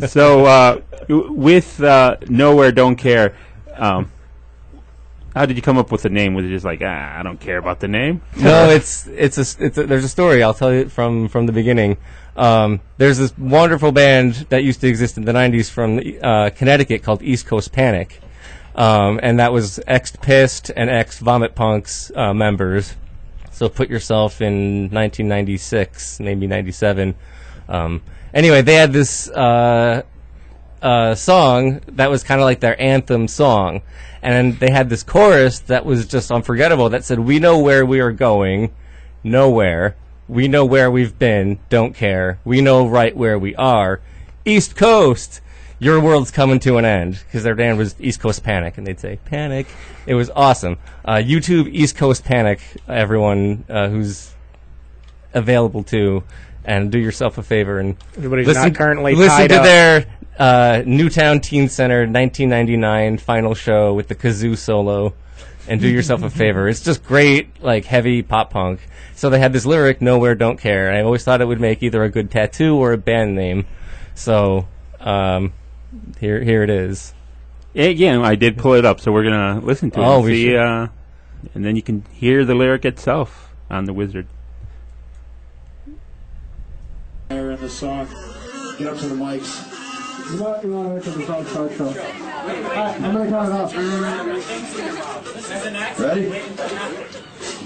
So with Nowhere Don't Care, how did you come up with the name? Was it just like, I don't care about the name? No, there's a story. I'll tell you from the beginning. There's this wonderful band that used to exist in the 90s from Connecticut called East Coast Panic. And that was ex-Pissed and ex-Vomit Punks members. So put yourself in 1996, maybe 97. Anyway, they had this song that was kind of like their anthem song. And they had this chorus that was just unforgettable that said, "We know where we are going, nowhere. We know where we've been, don't care. We know right where we are. East Coast, your world's coming to an end." Because their band was East Coast Panic, and they'd say, "Panic." It was awesome. YouTube East Coast Panic, everyone who's available to, and do yourself a favor and not currently listen tied to up. their Newtown Teen Center 1999 final show with the kazoo solo, and do yourself a favor. It's just great, like heavy pop punk. So they had this lyric, "Nowhere Don't Care." I always thought it would make either a good tattoo or a band name. So here it is. Again, I did pull it up, so we're gonna listen to it. Oh, and see, and then you can hear the lyric itself on the Wizard. In the song, get up to the mics. You want to wait till the song starts. All right, I'm gonna count it off. Ready?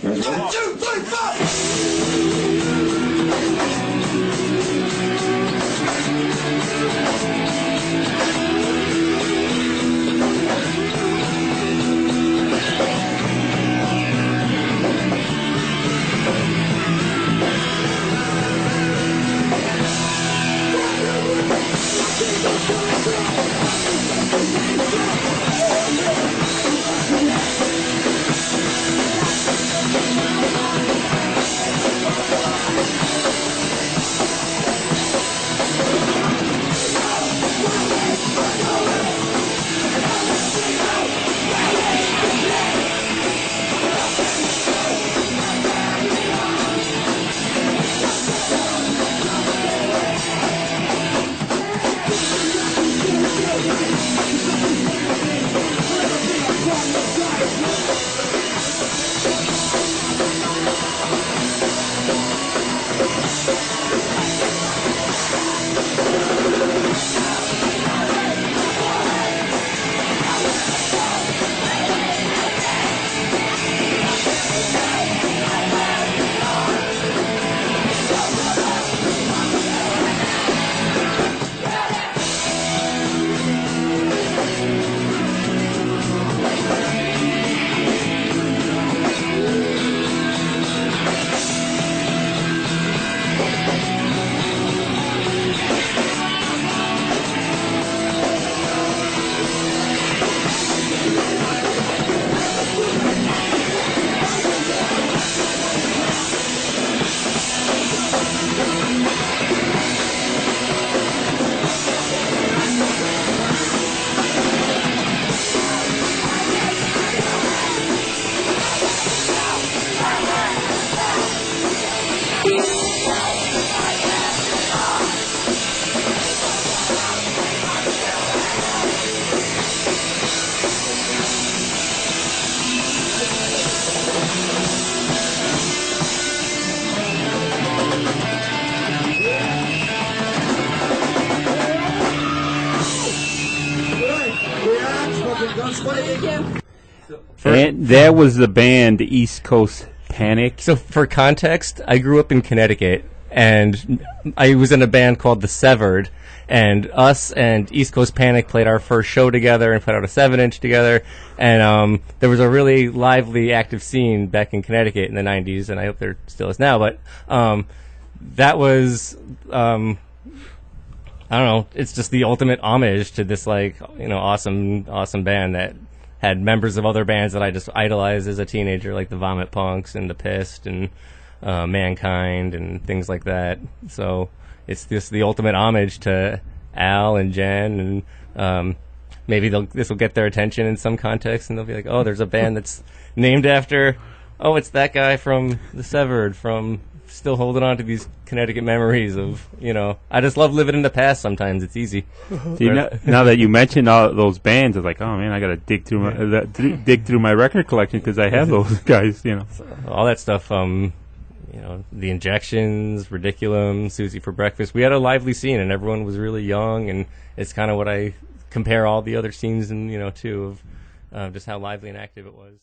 1, 2, 3, And that was the band East Coast Panic. So for context, I grew up in Connecticut, and I was in a band called The Severed, and us and East Coast Panic played our first show together and put out a 7-inch together, and there was a really lively, active scene back in Connecticut in the 90s, and I hope there still is now, but that was, I don't know, it's just the ultimate homage to this, like, you know, awesome band that had members of other bands that I just idolized as a teenager, like the Vomit Punks and the Pissed and Mankind and things like that. So it's just the ultimate homage to Al and Jen, and maybe this will get their attention in some context, and they'll be like, "Oh, there's a band that's named after, oh, it's that guy from The Severed from still holding on to these Connecticut memories of, I just love living in the past sometimes. It's easy. See, now that you mentioned all those bands, it's like, oh man, I got to dig through my record collection because I have those guys, All that stuff, The Injections, Ridiculum, Susie for Breakfast. We had a lively scene, and everyone was really young, and it's kind of what I compare all the other scenes, and to, of just how lively and active it was.